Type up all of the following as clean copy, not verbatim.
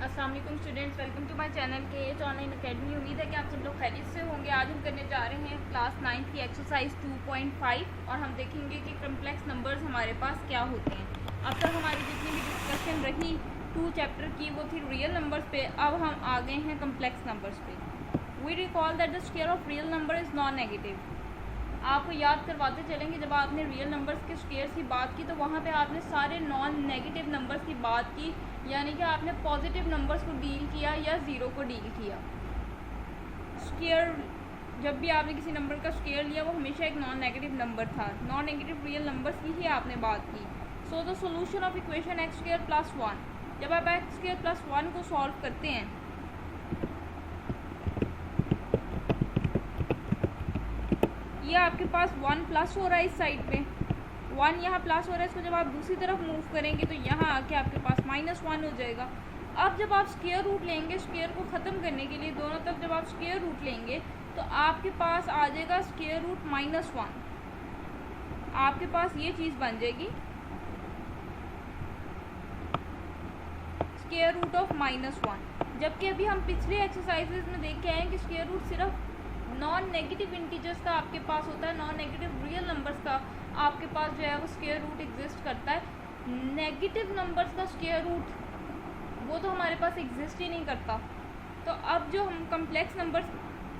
अस्सलाम वालेकुम students, welcome to my channel KH online academy. उम्मीद है कि आप सब लोग खैरियत से होंगे। आज हम करने जा रहे हैं क्लास 9 की एक्सरसाइज 2.5 और हम देखेंगे कि कम्प्लेक्स नंबर्स हमारे पास क्या होते हैं। अब तक हमारी जितनी भी डिस्कशन रही 2 चैप्टर की वो थी रियल नंबर्स पे। अब हम आ गए हैं कम्प्लेक्स नंबर्स पे। We recall that the square of real number is non negative. आपको याद करवाते चलेंगे, जब आपने रियल नंबर्स के स्क्वायर्स की बात की तो वहाँ पे आपने सारे नॉन नेगेटिव नंबर्स की बात की, यानी कि आपने पॉजिटिव नंबर्स को डील किया या ज़ीरो को डील किया। स्क्वायर जब भी आपने किसी नंबर का स्क्वायर लिया वो हमेशा एक नॉन नेगेटिव नंबर था। नॉन नेगेटिव रियल नंबर्स की ही आपने बात की। So the solution of equation x square plus 1, जब आप एक्स स्क्वायर प्लस 1 को सॉल्व करते हैं ये आपके पास 1 प्लस हो रहा है, इस साइड पे 1 यहाँ प्लस हो रहा है। इसको जब आप दूसरी तरफ मूव करेंगे तो यहाँ आके आपके पास -1 हो जाएगा। अब जब आप स्क्वायर रूट लेंगे, स्क्वायर को ख़त्म करने के लिए दोनों तरफ जब आप स्क्वायर रूट लेंगे तो आपके पास आ जाएगा स्क्वायर रूट -1। आपके पास ये चीज़ बन जाएगी स्क्वायर रूट ऑफ -1। जबकि अभी हम पिछले एक्सरसाइजेज में देख के आए हैं कि स्क्वायर रूट सिर्फ नॉन नेगेटिव इंटीजर्स का आपके पास होता है, नॉन नेगेटिव रियल नंबर्स का आपके पास जो है वो स्क्वायर रूट एग्जिस्ट करता है। नेगेटिव नंबर्स का स्क्वायर रूट वो तो हमारे पास एग्जिस्ट ही नहीं करता। तो अब जो हम कम्प्लेक्स नंबर्स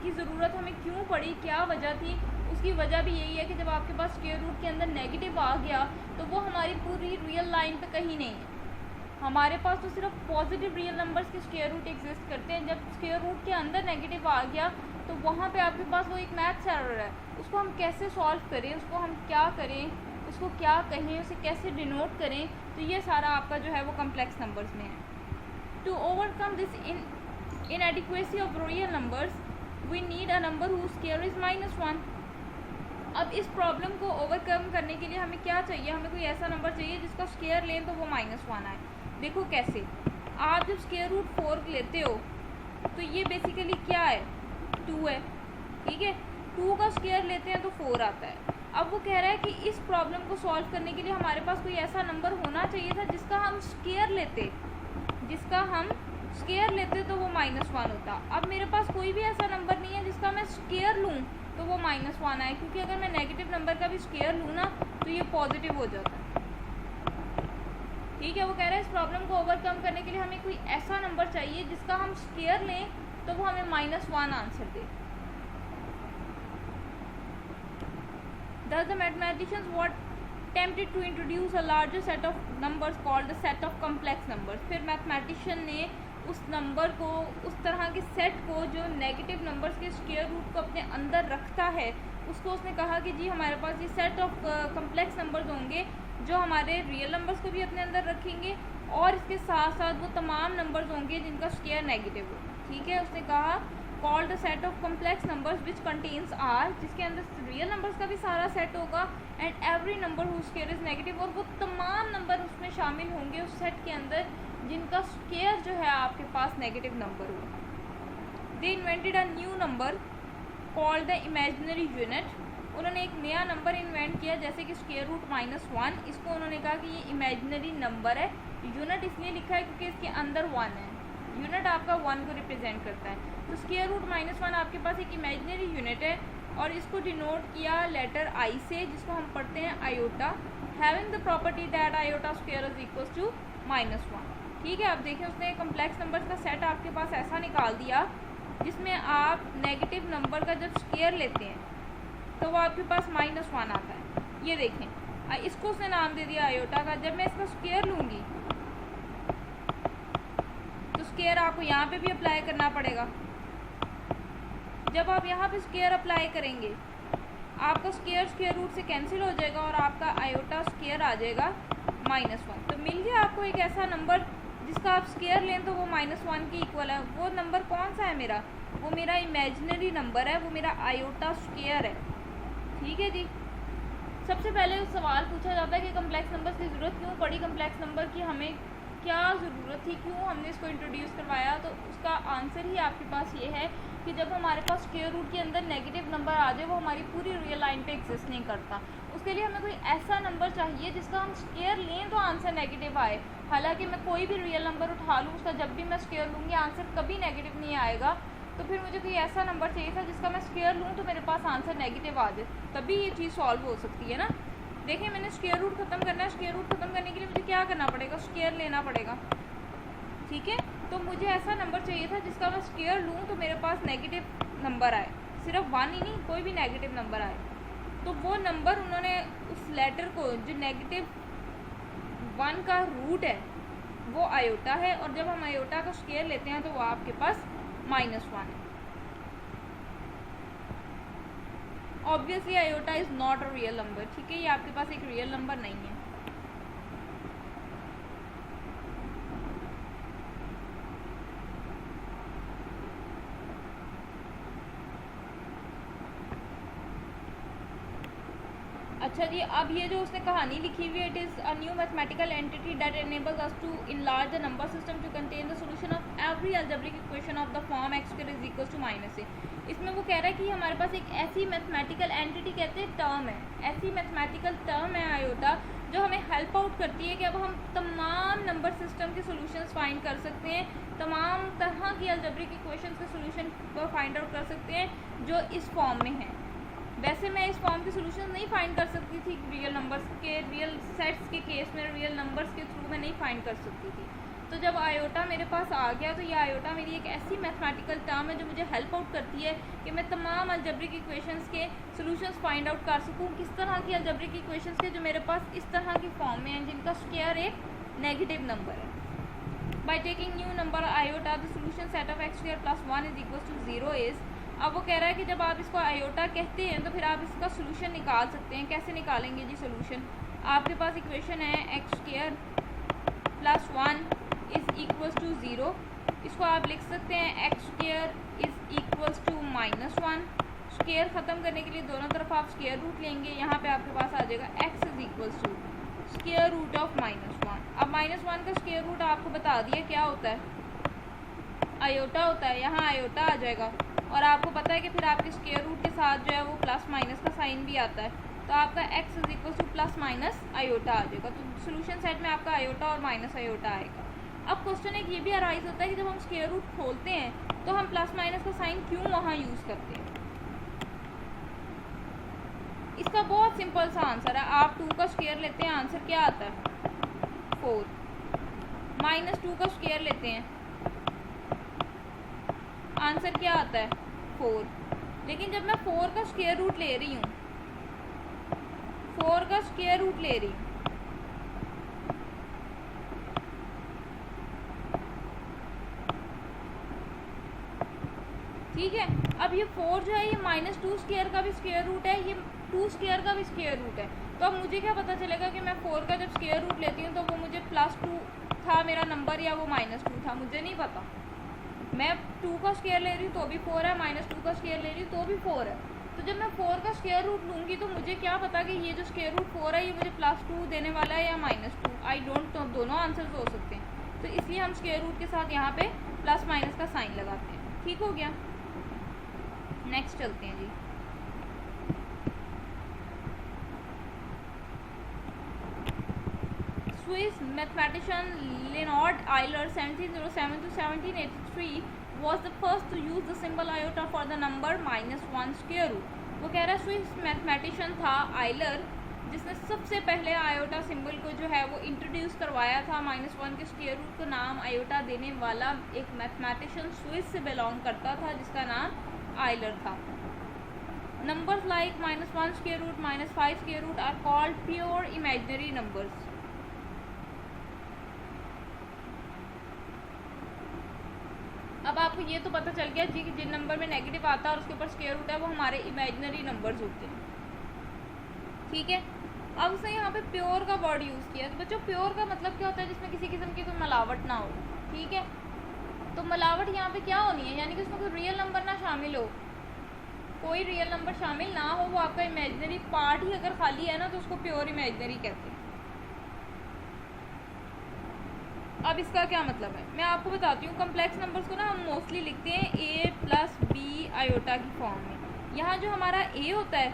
की ज़रूरत हमें क्यों पड़ी, क्या वजह थी, उसकी वजह भी यही है कि जब आपके पास स्क्वायर रूट के अंदर नेगेटिव आ गया तो वो हमारी पूरी रियल लाइन पे कहीं नहीं है। हमारे पास तो सिर्फ पॉजिटिव रियल नंबर्स के स्क्वायर रूट एग्जिस्ट करते हैं। जब स्क्वायर रूट के अंदर नेगेटिव आ गया तो वहाँ पे आपके पास वो एक मैथ्स एरर है। उसको हम कैसे सॉल्व करें, उसको हम क्या करें, उसको क्या कहें, उसे कैसे डिनोट करें, तो ये सारा आपका जो है वो कम्प्लेक्स नंबर्स में है। To overcome this inadequacy of real numbers we need a number whose square is -1। अब इस प्रॉब्लम को ओवरकम करने के लिए हमें क्या चाहिए, हमें कोई ऐसा नंबर चाहिए जिसका स्क्वायर लें तो वो -1 आए। देखो कैसे, आप जब स्क्वायर रूट 4 लेते हो तो ये बेसिकली क्या है, 2 है, ठीक है। 2 का स्क्वायर लेते हैं तो 4 आता है। अब वो कह रहा है कि इस प्रॉब्लम को सॉल्व करने के लिए हमारे पास कोई ऐसा नंबर होना चाहिए था जिसका हम स्क्वायर लेते तो वो -1 होता। अब मेरे पास कोई भी ऐसा नंबर नहीं है जिसका मैं स्क्वायर लूँ तो वो -1 आए, क्योंकि अगर मैं नेगेटिव नंबर का भी स्क्वायर लूँ ना तो ये पॉजिटिव हो जाता है, ठीक है। वो कह रहा है इस प्रॉब्लम को ओवरकम करने के लिए हमें कोई ऐसा नंबर चाहिए जिसका हम स्क्वायर लें तो वो हमें -1 answer they. Thus the mathematicians were tempted to introduce a larger set of numbers called the set of complex numbers। फिर मैथमेटिशियन ने उस नंबर को, उस तरह के सेट को जो नेगेटिव नंबर्स के स्क्वायर रूट को अपने अंदर रखता है, उसको उसने कहा कि जी हमारे पास ये सेट ऑफ कम्प्लेक्स नंबर्स होंगे जो हमारे रियल नंबर्स को भी अपने अंदर रखेंगे और इसके साथ साथ वो तमाम नंबर्स होंगे जिनका स्क्वायर नेगेटिव हो, ठीक है। उसने कहा called the set of complex numbers which contains R, जिसके अंदर रियल नंबर्स का भी सारा सेट होगा, and every number whose square is negative, और वो तमाम नंबर उसमें शामिल होंगे उस सेट के अंदर जिनका स्क्वायर जो है आपके पास नेगेटिव नंबर हो। They invented a new number called the imaginary unit. उन्होंने एक नया नंबर इन्वेंट किया, जैसे कि स्क्वायर रूट -1, इसको उन्होंने कहा कि ये इमेजिनरी नंबर है। यूनिट इसलिए लिखा है क्योंकि इसके अंदर 1 है, यूनिट आपका 1 को रिप्रेजेंट करता है। तो स्क्वायर रूट -1 आपके पास एक इमेजिनरी यूनिट है और इसको डिनोट किया लेटर आई से, जिसको हम पढ़ते हैं iota, having the property that iota square is equal to -1, ठीक है। अब देखें उसने कम्प्लेक्स नंबर्स का सेट आपके पास ऐसा निकाल दिया जिसमें आप नेगेटिव नंबर का जब स्क्वायर लेते हैं तो वो आपके पास -1 आता है। ये देखें, इसको उसने नाम दे दिया आयोटा का। जब मैं इसका स्क्वायर लूँगी तो स्क्वायर आपको यहाँ पे भी अप्लाई करना पड़ेगा। जब आप यहाँ पे स्क्वायर अप्लाई करेंगे आपका स्क्वायर रूट से कैंसिल हो जाएगा और आपका आयोटा स्क्वायर आ जाएगा -1। तो मिल गया आपको एक ऐसा नंबर जिसका आप स्क्वायर लें तो वो -1 की इक्वल है। वो नंबर कौन सा है मेरा, वो मेरा इमेजिनरी नंबर है, वो मेरा आयोटा स्क्वायर है, ठीक है जी। सबसे पहले सवाल पूछा जाता है कि कम्प्लेक्स नंबर्स की ज़रूरत क्यों पड़ी, कम्प्लेक्स नंबर की हमें क्या ज़रूरत थी, क्यों हमने इसको इंट्रोड्यूस करवाया। तो उसका आंसर ही आपके पास ये है कि जब हमारे पास स्क्वायर रूट के अंदर नेगेटिव नंबर आ जाए वो हमारी पूरी रियल लाइन पे एग्जिस्ट नहीं करता। उसके लिए हमें कोई ऐसा नंबर चाहिए जिसका हम स्क्वायर लें तो आंसर नेगेटिव आए, हालांकि मैं कोई भी रियल नंबर उठा लूँ, उसका जब भी मैं स्क्वायर लूँगी आंसर कभी नेगेटिव नहीं आएगा। तो फिर मुझे कोई ऐसा नंबर चाहिए था जिसका मैं स्क्वायर लूँ तो मेरे पास आंसर नेगेटिव आ जाए, तभी ये चीज़ सॉल्व हो सकती है ना। देखिए मैंने स्क्वायर रूट ख़त्म करना है, स्क्वायर रूट ख़त्म करने के लिए मुझे क्या करना पड़ेगा, स्क्वायर लेना पड़ेगा, ठीक है। तो मुझे ऐसा नंबर चाहिए था जिसका मैं स्क्वायर लूँ तो मेरे पास नेगेटिव नंबर आए, सिर्फ 1 ही नहीं, कोई भी नेगेटिव नंबर आए। तो वो नंबर उन्होंने उस लेटर को जो नेगेटिव 1 का रूट है वो आयोटा है, और जब हम आयोटा का स्क्वायर लेते हैं तो वो आपके पास -1 है। Obviously iota is not a real number, ठीक है, ये आपके पास एक रियल नंबर नहीं है। अच्छा जी, अब ये जो उसने कहानी लिखी हुई है, it is a new mathematical entity that enables us to enlarge the number system to contain the solution of every algebraic equation of the form x² is equal to -a। इसमें वो कह रहा है कि हमारे पास एक ऐसी मैथमेटिकल एंटिटी कहते हैं टर्म है, ऐसी मैथमेटिकल टर्म है आयोटा जो हमें हेल्प आउट करती है कि अब हम तमाम नंबर सिस्टम के सॉल्यूशंस फाइंड कर सकते हैं, तमाम तरह की अलजेब्रिक इक्वेशंस के सॉल्यूशन को फाइंड आउट कर सकते हैं जो इस फॉर्म में हैं। वैसे मैं इस फॉर्म के सॉल्यूशन नहीं फाइंड कर सकती थी रियल नंबर्स के, रियल सेट्स के केस में रियल नंबर्स के थ्रू मैं नहीं फाइंड कर सकती थी। तो जब आयोटा मेरे पास आ गया तो ये आयोटा मेरी एक ऐसी मैथमेटिकल टर्म है जो मुझे हेल्प आउट करती है कि मैं तमाम अलजेब्रिक इक्वेशंस के सॉल्यूशंस फाइंड आउट कर सकूँ। किस तरह की अलजेब्रिक इक्वेशंस के, जो मेरे पास इस तरह की फॉर्म में हैं जिनका स्क्वायर एक नेगेटिव नंबर है। By taking new number iota the solution set of x² + 1 is equal to 0 is. अब वो कह रहा है कि जब आप इसको आयोटा कहते हैं तो फिर आप इसका सोल्यूशन निकाल सकते हैं। कैसे निकालेंगे जी सोल्यूशन? आपके पास इक्वेशन है x² + 1 इज़ इक्वल टू 0। इसको आप लिख सकते हैं x² is equal to -1। Square ख़त्म करने के लिए दोनों तरफ आप स्क्वायर रूट लेंगे, यहाँ पे आपके पास आ जाएगा x is equal to square root of -1। अब -1 का स्क्वायर रूट आपको बता दिया क्या होता है, आयोटा होता है, यहाँ आयोटा आ जाएगा। और आपको पता है कि फिर आपके स्क्वायर रूट के साथ जो है वो प्लस माइनस का साइन भी आता है, तो आपका x is equal to plus minus iota आ जाएगा। तो सोल्यूशन सेट में आपका आयोटा और माइनस आयोटा आएगा। अब क्वेश्चन एक ये भी अराइज होता है कि जब हम स्क्वायर रूट खोलते हैं तो हम प्लस माइनस का साइन क्यों वहाँ यूज़ करते हैं? इसका बहुत सिंपल सा आंसर है, आप 2 का स्क्वायर लेते हैं, आंसर क्या आता है 4। -2 का स्क्वायर लेते हैं, आंसर क्या आता है 4। लेकिन जब मैं 4 का स्क्वायर रूट ले रही हूँ, 4 का स्क्वायर रूट ले रही हूँ, ठीक है। अब ये 4 जो है ये -2 स्क्वायर का भी स्क्वायर रूट है, ये 2 स्क्वायर का भी स्क्वायर रूट है। तो अब मुझे क्या पता चलेगा कि मैं 4 का जब स्क्वायर रूट लेती हूँ तो वो मुझे +2 था मेरा नंबर या वो -2 था, मुझे नहीं पता। मैं 2 का स्क्वायर ले रही हूँ तो भी 4 है, -2 का स्क्वायर ले रही हूँ तो भी 4 है। तो जब मैं 4 का स्क्वायर रूट लूँगी तो मुझे क्या पता कि ये जो स्क्वायर रूट 4 है ये मुझे +2 देने वाला है या -2, आई डोंट नो, दोनों आंसर्स हो सकते हैं। तो इसलिए हम स्क्वायर रूट के साथ यहाँ पे प्लस माइनस का साइन लगाते हैं। ठीक हो गया, नेक्स्ट चलते हैं जी। Swiss mathematician Leonhard Euler (1707 to 1783) was the first to use the symbol iota for the number -1 square root। वो कह रहा है स्विस मैथमेटिशियन था आइलर जिसने सबसे पहले आयोटा सिंबल को जो है वो इंट्रोड्यूस करवाया था। -1 के स्क्वायर रूट को नाम आयोटा देने वाला एक मैथमेटिशियन स्विस से बिलोंग करता था जिसका नाम आइलर था। Numbers like -1 square root, -5 square root are called pure imaginary numbers. अब आपको ये तो पता चल गया जी कि जिन नंबर में नेगेटिव आता है और उसके ऊपर स्क्वायर रूट है वो हमारे इमेजिनरी नंबर्स होते हैं। ठीक है, अब उसने यहाँ पे प्योर का वर्ड यूज़ किया। तो बच्चों प्योर का मतलब क्या होता है? जिसमें किसी किस्म की कोई मिलावट ना हो। ठीक है, तो मिलावट यहाँ पे क्या होनी है, यानी कि उसमें कोई रियल नंबर ना शामिल हो, कोई रियल नंबर शामिल ना हो, वो आपका इमेजिनरी पार्ट ही अगर खाली है ना तो उसको प्योर इमेजिनरी कहते हैं। अब इसका क्या मतलब है मैं आपको बताती हूँ। कम्प्लेक्स नंबर्स को ना हम मोस्टली लिखते हैं a + b आयोटा की फॉर्म में। यहाँ जो हमारा a होता है,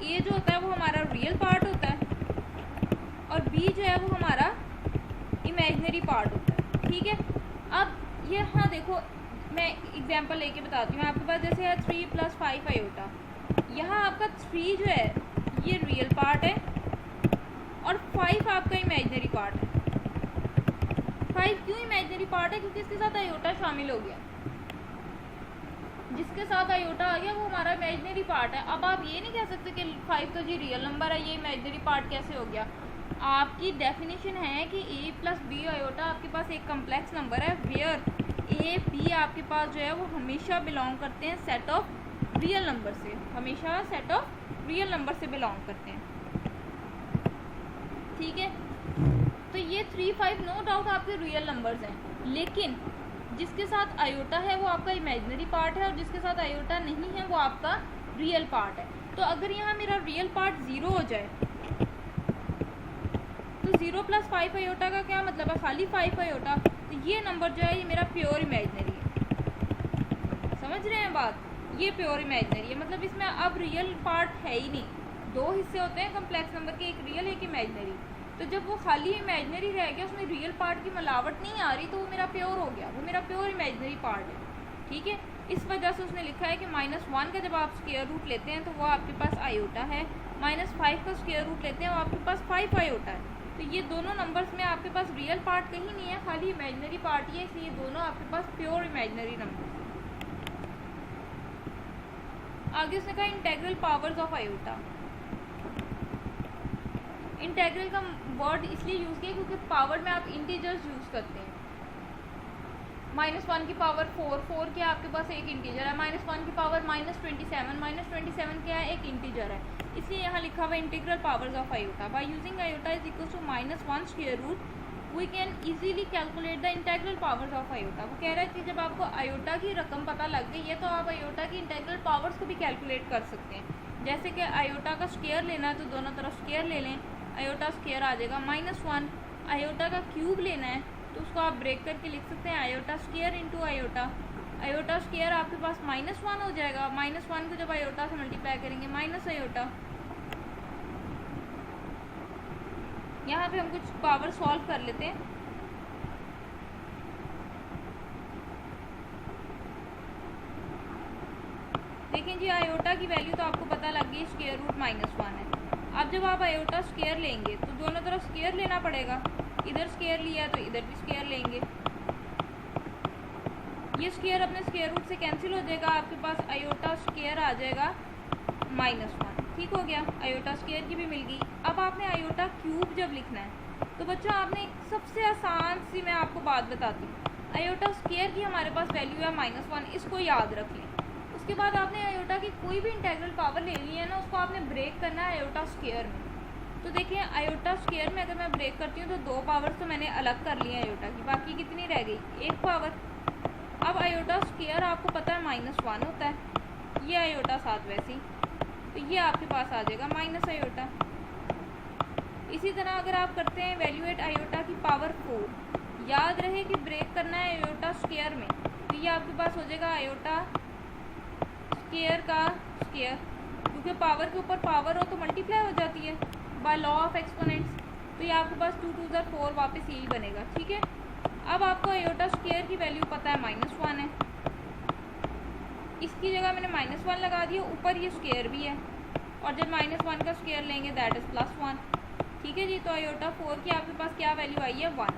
a जो होता है वो हमारा रियल पार्ट होता है और b जो है वो हमारा इमेजिनरी पार्ट होता है, ठीक है। अब ये हाँ देखो, मैं एग्जांपल लेके बताती हूँ। आपके पास जैसे है 3 + 5 आयोटा, यहाँ आपका 3 जो है ये रियल पार्ट है और 5 आपका इमेजिनरी पार्ट है। 5 क्यों इमेजिनरी पार्ट है? क्योंकि इसके साथ आयोटा शामिल हो गया, जिसके साथ आयोटा आ गया वो हमारा इमेजिनरी पार्ट है। अब आप ये नहीं कह सकते कि 5 तो जी रियल नंबर है, ये इमेजिनरी पार्ट कैसे हो गया। आपकी डेफिनेशन है कि a + b आयोटा आपके पास एक कम्प्लेक्स नंबर है, वेयर a b आपके पास जो है वो हमेशा बिलोंग करते हैं सेट ऑफ रियल नंबर से, हमेशा सेट ऑफ रियल नंबर से बिलोंग करते हैं, ठीक है। तो ये 3, 5 नो डाउट आपके रियल नंबर्स हैं, लेकिन जिसके साथ आयोटा है वो आपका इमेजिनरी पार्ट है और जिसके साथ आयोटा नहीं है वो आपका रियल पार्ट है। तो अगर यहाँ मेरा रियल पार्ट 0 हो जाए तो 0 + 5 आयोटा का क्या मतलब है? खाली 5 आयोटा। तो ये नंबर जो है ये मेरा प्योर इमेजिनरी है। समझ रहे हैं बात? ये प्योर इमेजिनरी है, मतलब इसमें अब रियल पार्ट है ही नहीं। 2 हिस्से होते हैं कम्प्लेक्स नंबर के, एक रियल एक इमेजिनरी। तो जब वो खाली इमेजिनरी रह गया, उसमें रियल पार्ट की मिलावट नहीं आ रही, तो वो मेरा प्योर हो गया, वो मेरा प्योर इमेजिनरी पार्ट है, ठीक है। इस वजह से उसने लिखा है कि -1 का जब आप स्क्वायर रूट लेते हैं तो वो आपके पास आयोटा है, -5 का स्क्वायर रूट लेते हैं वो आपके पास 5 आयोटा है। तो ये दोनों नंबर्स में आपके पास रियल पार्ट कहीं नहीं है, खाली इमेजिनरी पार्ट ही है, इसलिए दोनों आपके पास प्योर इमेजिनरी नंबर है। आगे उसने कहा integral powers of iota. Integral का वर्ड इसलिए यूज़ किया क्योंकि पावर में आप इंटीजर्स यूज़ करते हैं। -1 की पावर 4 क्या आपके पास एक इंटीजर है, -1 की पावर -27 क्या है? एक इंटीजर है। इसलिए यहाँ लिखा हुआ integral powers of iota. By using iota is equal to -1 square root we can easily calculate the integral powers of iota. वो कह रहा है कि जब आपको आयोटा की रकम पता लग गई है तो आप आयोटा की इंटीग्रल पावर्स को भी कैलकुलेट कर सकते हैं। जैसे कि आयोटा का स्क्वायर लेना है तो दोनों तरफ स्क्वायर ले लें, आयोटा स्क्वायर आ जाएगा -1। आयोटा का क्यूब लेना है तो उसको आप ब्रेक करके लिख सकते हैं iota square into iota. Iota square आपके पास -1 हो जाएगा, -1 को जब आयोटा से मल्टीप्लाई करेंगे माइनस आयोटा। यहाँ पे हम कुछ पावर सॉल्व कर लेते हैं। देखें जी, आयोटा की वैल्यू तो आपको पता लग गई, स्क्वायर रूट -1 है। अब जब आप आयोटा स्क्वायर लेंगे तो दोनों तरफ स्क्वायर लेना पड़ेगा, इधर स्क्वायर लिया तो इधर भी स्क्वायर लेंगे। ये स्क्वायर अपने स्क्वायर रूट से कैंसिल हो जाएगा, आपके पास आयोटा स्क्वायर आ जाएगा -1, ठीक हो गया। आयोटा स्क्वायर की भी मिल गई। अब आपने आयोटा क्यूब जब लिखना है तो बच्चों आपने सबसे आसान सी मैं आपको बात बताती हूँ। आयोटा स्क्वायर की हमारे पास वैल्यू है -1, इसको याद रख लें। उसके बाद आपने आयोटा की कोई भी इंटीग्रल पावर ले ली है ना, उसको आपने ब्रेक करना है आयोटा स्क्वायर में। तो देखिए आयोटा स्क्वायर में अगर मैं ब्रेक करती हूँ तो 2 पावर तो मैंने अलग कर ली है आयोटा की, बाकी कितनी रह गई? 1 पावर। अब आयोटा स्क्वायर आपको पता है -1 होता है, ये आयोटा साथ वैसी, तो ये आपके पास आ जाएगा माइनस आयोटा। इसी तरह अगर आप करते हैं वैल्यूएट आयोटा की पावर 4, याद रहे कि ब्रेक करना है आयोटा स्क्वायर में, तो ये आपके पास हो जाएगा आयोटा स्क्वायर का स्क्वायर, क्योंकि पावर के ऊपर पावर हो तो मल्टीप्लाई हो जाती है बाय लॉ ऑफ एक्सपोनेंट्स। तो ये आपके पास 2 × 2 = 4 वापस यही बनेगा, ठीक है। अब आपको आयोटा स्क्वायर की वैल्यू पता है -1 है, इसकी जगह मैंने -1 लगा दिया, ऊपर ये स्क्वायर भी है, और जब -1 का स्क्वायर लेंगे दैट इज़ +1, ठीक है जी। तो आयोटा 4 की आपके पास क्या वैल्यू आई है? 1।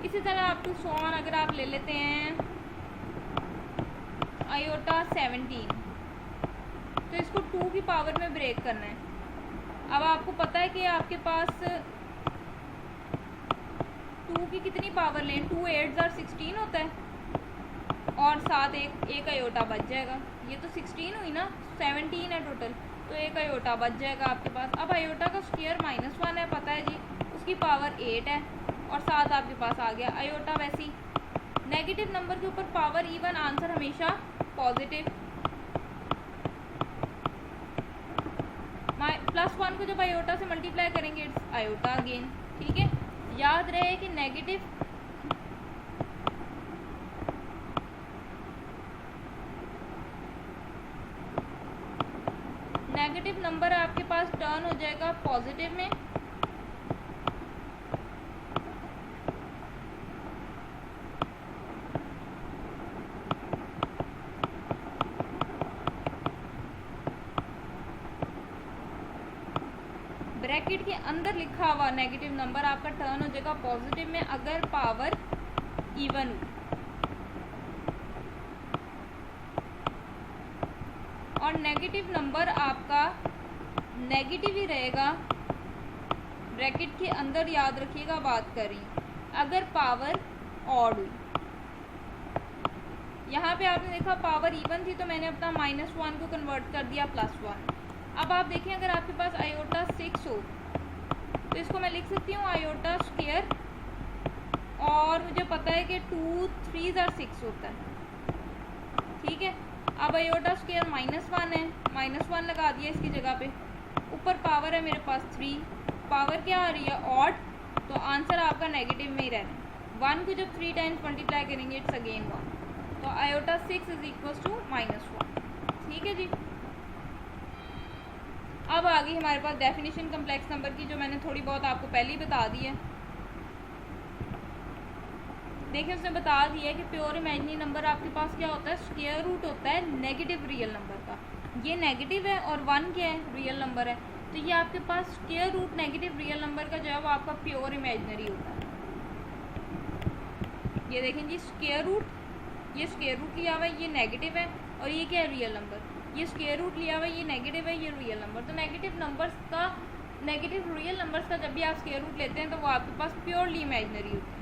इसी तरह आप टू सोन अगर आप ले लेते हैं आयोटा 17, तो इसको 2 की पावर में ब्रेक करना है। अब आपको पता है कि आपके पास 2 की कितनी पावर लें? 2 8 * 16 होता है, और साथ एक आयोटा बच जाएगा। ये तो 16 हुई ना, 17 है टोटल, तो एक आयोटा बच जाएगा आपके पास। अब आयोटा का स्क्वायर -1 है, पता है जी, उसकी पावर 8 है, और साथ आपके पास आ गया आयोटा। वैसी नेगेटिव नंबर के ऊपर पावर इवन, आंसर हमेशा पॉजिटिव। +1 को जब आयोटा से मल्टीप्लाई करेंगे इट्स आयोटा अगेन, ठीक है। याद रहे कि नेगेटिव नंबर आपके पास टर्न हो जाएगा पॉजिटिव में, ब्रैकेट के अंदर लिखा हुआ नेगेटिव नंबर आपका टर्न हो जाएगा पॉजिटिव में अगर पावर इवन हो, और नेगेटिव नंबर आपका नेगेटिव ही रहेगा। ब्रैकेट के अंदर याद रखिएगा बात कर रही हूँ, अगर पावर ऑड हुई। यहाँ पे आपने देखा पावर इवन थी तो मैंने अपना -1 को कन्वर्ट कर दिया +1। अब आप देखें अगर आपके पास आयोटा 6 हो तो इसको मैं लिख सकती हूँ आयोटा स्क्वायर, और मुझे पता है कि 2 3s are 6 होता है, ठीक है। अब आयोटा स्क्वायर -1 है, -1 लगा दिया इसकी जगह पे, ऊपर पावर है मेरे पास 3, पावर क्या आ रही है ऑड, तो आंसर आपका नेगेटिव में ही रहना है। 1 को जब 3 टाइम्स मल्टीप्लाई करेंगे इट्स अगेन 1, तो आयोटा 6 इज इक्वल टू -1, ठीक है जी। अब आ गई हमारे पास डेफिनेशन कम्प्लेक्स नंबर की, जो मैंने थोड़ी बहुत आपको पहले ही बता दी है। देखिए उसने बता दिया है कि प्योर इमेजिनरी नंबर आपके पास क्या होता है, स्क्वायर रूट होता है नेगेटिव रियल नंबर का। ये नेगेटिव है और 1 क्या है, रियल नंबर है, तो ये आपके पास square root negative real number का जो है वो आपका प्योर इमेजिनरी होता है। ये देखें जी स्क्वायर रूट, ये स्क्वायर रूट लिया हुआ है, ये नेगेटिव है, और ये क्या है रियल नंबर, ये स्क्वायर रूट लिया हुआ है, ये नेगेटिव है, ये रियल नंबर। तो नेगेटिव नंबर्स का, नेगेटिव रियल नंबर्स का जब भी आप स्क्वायर रूट लेते हैं तो वो आपके पास प्योरली इमेजिनरी होता है।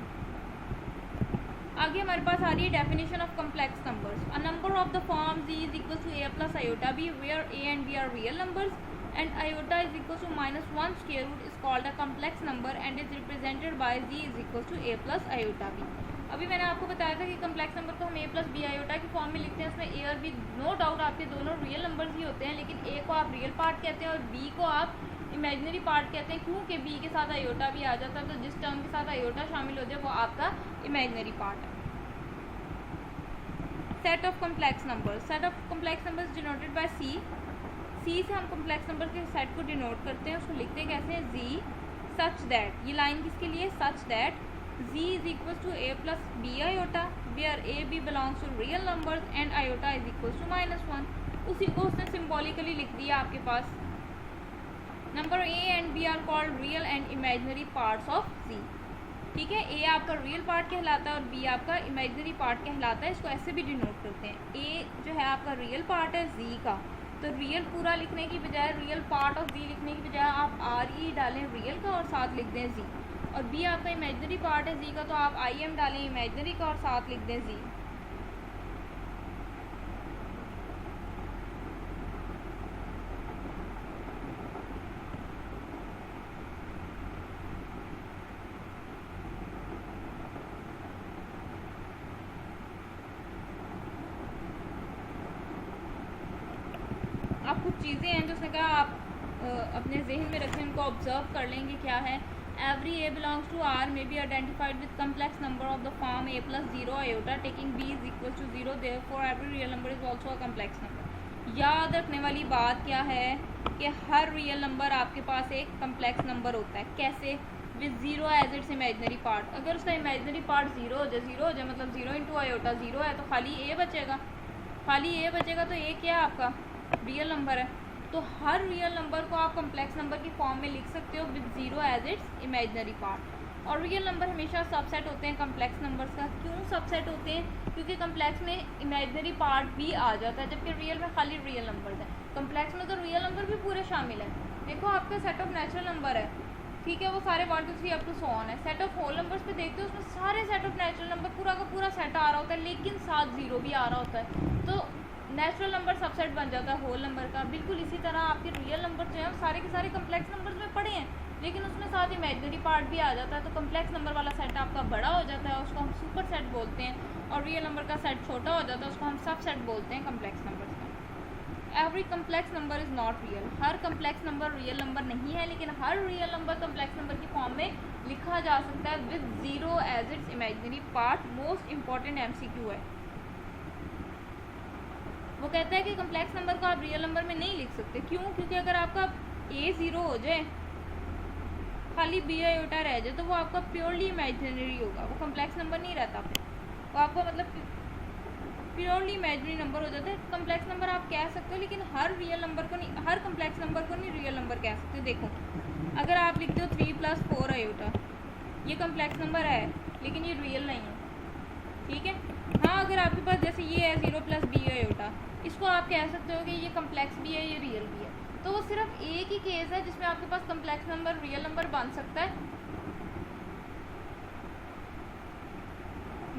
आगे हमारे पास आ रही है definition of complex numbers. A number of the form z is equal to a plus iota b where a and b are real numbers and iota is equal to -1 square root is called a complex number and is represented by z is equal to a plus iota b। अभी मैंने आपको बताया था कि complex number को हम a plus B iota की form में लिखते हैं, उसमें a और b नो डाउट आपके दोनों रियल नंबर्स ही होते हैं, लेकिन a को आप रियल पार्ट कहते हैं और b को आप इमेजिनरी पार्ट कहते हैं, क्योंकि b के साथ आयोटा भी आ जाता है, तो जिस टर्म के साथ आयोटा शामिल हो जाए वो आपका इमेजिनरी पार्ट है। Set of complex numbers, set of complex numbers denoted by C. C से हम कम्प्लेक्स नंबर के सेट को डिनोट करते हैं, उसको लिखते हैं कैसे, जी सच दैट, ये लाइन किसके लिए, such that z is equal to a plus B iota where a b belongs to real numbers and iota is equal to -1। उसी को उसने सिम्बॉलिकली लिख दिया आपके पास। Number a and b are called real and imaginary parts of z, ठीक है। a आपका रियल पार्ट कहलाता है और b आपका इमेजिनरी पार्ट कहलाता है, इसको ऐसे भी डिनोट करते हैं। a जो है आपका रियल पार्ट है z का, तो रियल पूरा लिखने की बजाय, रियल पार्ट ऑफ z लिखने की बजाय आप r e डालें रियल का और साथ लिख दें z, और b आपका इमेजिनरी पार्ट है z का, तो आप i m डालें इमेजिनरी का और साथ लिख दें z। अब कुछ चीज़ें हैं जो उसने कहा आप अपने जहन में रखें, उनको ऑब्जर्व कर लेंगे क्या है। Every a belongs to r may be identified with complex number of the form a plus 0 iota taking b is equal to 0 therefore every real number is also a complex number. याद रखने वाली बात क्या है कि हर real number आपके पास एक complex number होता है। कैसे, with 0 as its imaginary part. अगर उसका इमेजिनरी पार्ट 0 हो जाए मतलब 0 इंटू आयोटा 0 है, तो खाली a बचेगा, खाली a बचेगा, तो a क्या है आपका रियल नंबर है। तो हर रियल नंबर को आप कम्प्लेक्स नंबर की फॉर्म में लिख सकते हो with 0 as its imaginary part. और रियल नंबर हमेशा सबसेट होते हैं कम्प्लेक्स नंबर्स का। क्यों सबसेट होते हैं, क्योंकि कम्प्लेक्स में इमेजिनरी पार्ट भी आ जाता है, जबकि रियल में खाली रियल नंबर्स हैं। कम्प्लेक्स में तो रियल नंबर भी पूरे शामिल हैं। देखो आपका सेट ऑफ नेचुरल नंबर है, ठीक है, वो सारे 1 2 3 अप टू सो ऑन है। सेट ऑफ होल नंबर्स पे देखते हो उसमें सारे सेट ऑफ नेचुरल नंबर पूरा का पूरा सेट आ रहा होता है, लेकिन साथ 0 भी आ रहा होता है, तो नेचुरल नंबर सबसेट बन जाता है होल नंबर का। बिल्कुल इसी तरह आपके रियल नंबर जो है सारे के सारे कम्प्लेक्स नंबर्स में पड़े हैं, लेकिन उसमें साथ इमेजिनरी पार्ट भी आ जाता है, तो कम्प्लेक्स नंबर वाला सेट आपका बड़ा हो जाता है, उसको हम सुपर सेट बोलते हैं, और रियल नंबर का सेट छोटा हो जाता है, उसको हम सब सेट बोलते हैं कम्प्लेक्स नंबर्स का। Every complex number is not real, हर कम्प्लेक्स नंबर रियल नंबर नहीं है, लेकिन हर रियल नंबर कम्प्लेक्स नंबर की फॉर्म में लिखा जा सकता है with 0 as its imaginary part. Most important MCQ है। वो कहता है कि कम्प्लेक्स नंबर को आप रियल नंबर में नहीं लिख सकते। क्यों, क्योंकि अगर आपका a 0 हो जाए, खाली b आयोटा रह जाए, तो वो आपका प्योरली इमेजिनरी होगा, वो कम्प्लेक्स नंबर नहीं रहता, वो आपका मतलब प्योरली इमेजिनरी नंबर हो जाता है। कम्प्लेक्स नंबर आप कह सकते हो, लेकिन हर रियल नंबर को नहीं, हर कम्प्लेक्स नंबर को नहीं रियल नंबर कह सकते। देखो अगर आप लिखते हो 3 + 4 आयोटा, ये कम्प्लेक्स नंबर है लेकिन ये रियल नहीं है, ठीक है। हाँ, अगर आपके पास जैसे ये है 0 + b आयोटा, इसको आप कह सकते हो कि ये कम्प्लेक्स भी है, ये रियल भी है। तो वो सिर्फ एक ही केस है जिसमें आपके पास कम्प्लेक्स नंबर रियल नंबर बन सकता है,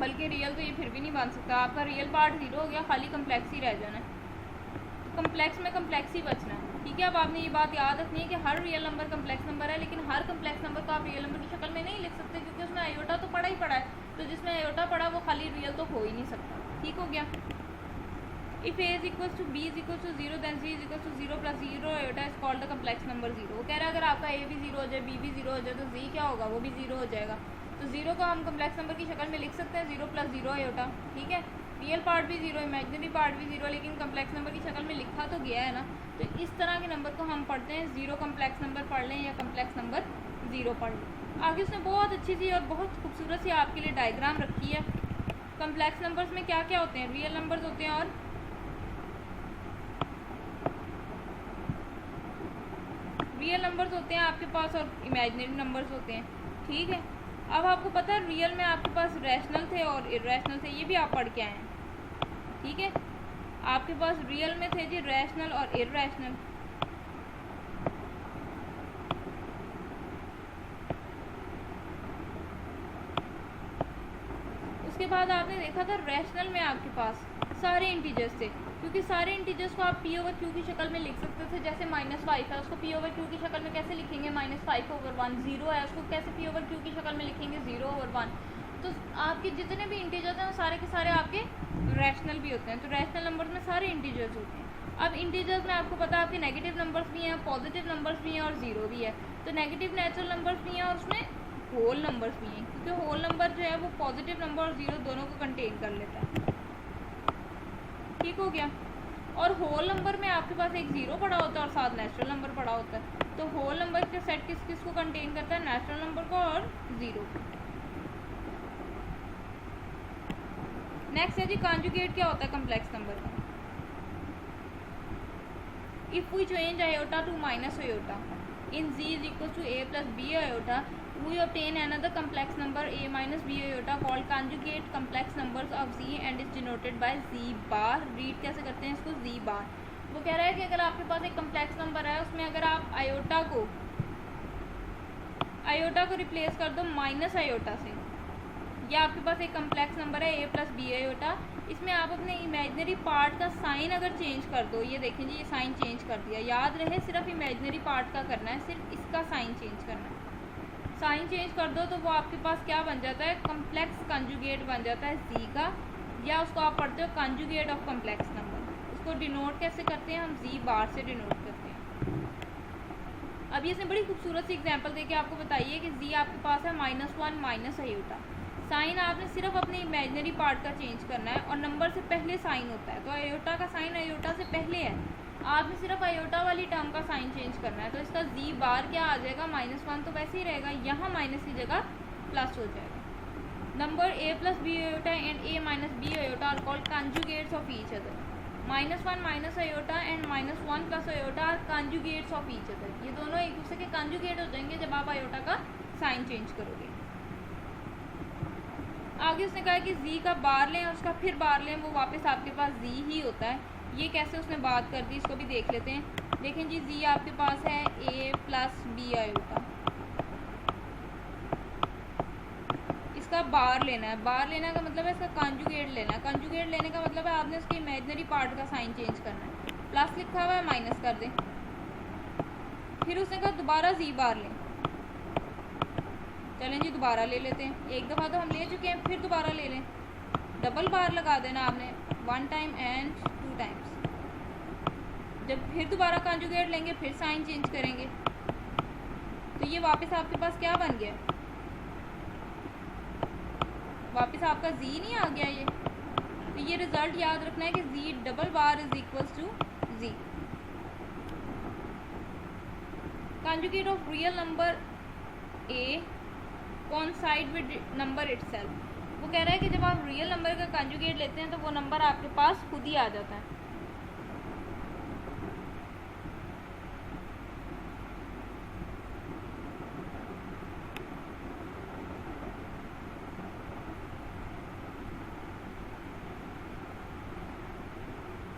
बल्कि रियल तो ये फिर भी नहीं बन सकता। आपका रियल पार्ट 0 हो गया, खाली कम्प्लेक्स ही रह जाना है। तो कम्प्लेक्स में कम्प्लेक्स ही बचना है, ठीक है। अब आपने ये बात याद रखनी है कि हर रियल नंबर कम्प्लेक्स नंबर है, लेकिन हर कम्प्लेक्स नंबर को आप रियल नंबर की शक्ल में नहीं लिख सकते, क्योंकि उसमें आयोटा तो पड़ा ही पड़ा है। तो जिसमें आयोटा पड़ा वो खाली रियल तो हो ही नहीं सकता, ठीक हो गया। If a = b = 0 then c = 0 + 0 iota is called the complex number 0। वो कह रहा है अगर आपका a भी 0 हो जाए, b भी 0 हो जाए, तो c क्या होगा, वो भी 0 हो जाएगा। तो 0 को हम कम्प्लेक्स नंबर की शक्ल में लिख सकते हैं 0 + 0 आयोटा, ठीक है। रियल पार्ट भी 0, इमेजिनरी पार्ट भी 0, लेकिन कम्प्लेक्स नंबर की शक्ल में लिखा तो गया है ना। तो इस तरह के नंबर को हम पढ़ते हैं 0 कम्प्लेक्स नंबर पढ़ लें या कम्प्लेक्स नंबर 0 पढ़ लें। आगे उसने बहुत अच्छी सी और बहुत खूबसूरत सी आपके लिए डायग्राम रखी है। कम्प्लेक्स नंबर्स में क्या क्या होते हैं, रियल नंबर्स होते हैं और रियल नंबर्स होते हैं आपके पास, और इमेजिनरी नंबर्स होते हैं, ठीक है। अब आपको पता है रियल में आपके पास रैशनल थे और इरेशनल थे, ये भी आप पढ़ के आए हैं, ठीक है। आपके पास रियल में थे जी रैशनल और इरेशनल। उसके बाद आपने देखा था रैशनल में आपके पास सारे इंटीजर्स थे, क्योंकि सारे इंटीजर्स को आप p/q की शक्ल में लिख सकते थे। जैसे -5 है, उसको p/q की शक्ल में कैसे लिखेंगे, -5/1। 0 है, उसको कैसे p/q की शक्ल में लिखेंगे, 0/1। तो आपके जितने भी इंटीजर्स हैं वो सारे के सारे आपके रैशनल भी होते हैं। तो रैशनल नंबर्स में सारे इंटीजर्स होते हैं। अब इंटीजर्स में आपको पता है आपके नेगेटिव नंबर्स भी हैं, पॉजिटिव नंबर्स भी हैं और 0 भी है। तो नेगेटिव नेचुरल नंबर्स भी हैं और उसमें होल नंबर्स भी हैं, क्योंकि होल नंबर जो है वो पॉजिटिव नंबर और 0 दोनों को कंटेन कर लेता है, ठीक हो गया। और होल नंबर में आपके पास एक 0 पड़ा होता है और साथ नेचुरल नंबर पड़ा होता है। तो होल नंबर का सेट किस किस को कंटेन करता है, नेचुरल नंबर को और 0 को। नेक्स्ट है जी कॉन्जुगेट क्या होता है कम्प्लेक्स नंबर का। If we change iota to minus iota in z = a + b iota, we obtain another complex number a - b iota called conjugate complex numbers of z and is denoted by z bar। Read कैसे करते हैं इसको, z bar। वो कह रहा है कि अगर आपके पास एक कम्प्लेक्स नंबर है, उसमें अगर आप आयोटा को रिप्लेस कर दो माइनस आयोटा से, या आपके पास एक कम्प्लेक्स नंबर है a + b आयोटा, इसमें आप अपने इमेजिनरी पार्ट का साइन अगर चेंज कर दो, ये देखें जी ये साइन चेंज कर दिया, याद रहे सिर्फ इमेजिनरी पार्ट का करना है, सिर्फ इसका साइन चेंज करना है। साइन चेंज कर दो तो वो आपके पास क्या बन जाता है, कम्प्लेक्स कंजुगेट बन जाता है z का, या उसको आप पढ़ते हो कंजुगेट ऑफ कम्प्लेक्स नंबर। उसको डिनोट कैसे करते हैं, हम z बार से डिनोट करते हैं। अब ये इसने बड़ी खूबसूरत सी एग्जांपल देके आपको बताइए कि z आपके पास है -1 माइनस आयोटा। साइन आपने सिर्फ अपने इमेजिनरी पार्ट का चेंज करना है और नंबर से पहले साइन होता है, तो आयोटा का साइन आयोटा से पहले है, आपने सिर्फ आयोटा वाली टर्म का साइन चेंज करना है। तो इसका z बार क्या आ जाएगा, -1 तो वैसे ही रहेगा, यहाँ माइनस की जगह प्लस हो जाएगा। Number a + b iota and a - b iota are called conjugates of each other. -1 minus iota and -1 + iota are conjugates of each other. ये दोनों एक दूसरे के कंजुगेट हो जाएंगे जब आप आयोटा का साइन चेंज करोगे। आगे उसने कहा कि z का बार लें और उसका फिर बार लें, वो वापस आपके पास z ही होता है। ये कैसे उसने बात कर दी, इसको भी देख लेते हैं। देखें जी z आपके पास है a + b आयोटा, इसका बार लेना है। बार लेने का मतलब है इसका कंजुगेट लेना है। कंजुगेट लेने का मतलब है आपने उसके इमेजिनरी पार्ट का साइन चेंज करना है। प्लस लिखा हुआ है, माइनस कर दें। फिर उसने कहा दोबारा z बार लें। चलें जी दोबारा ले लेते हैं, एक दफ़ा तो हम ले चुके हैं, फिर दोबारा ले लें। डबल बार लगा देना आपने 1 टाइम एंड 2 टाइम्स। जब फिर दोबारा कंजुगेट लेंगे फिर साइन चेंज करेंगे, तो ये वापस आपके पास क्या बन गया, वापस आपका z नहीं आ गया ये। तो ये रिजल्ट याद रखना है कि z double bar = z। Conjugate of real number a coincide with number itself। वो कह रहा है कि जब आप रियल नंबर का कंजुगेट लेते हैं तो वो नंबर आपके पास खुद ही आ जाता है।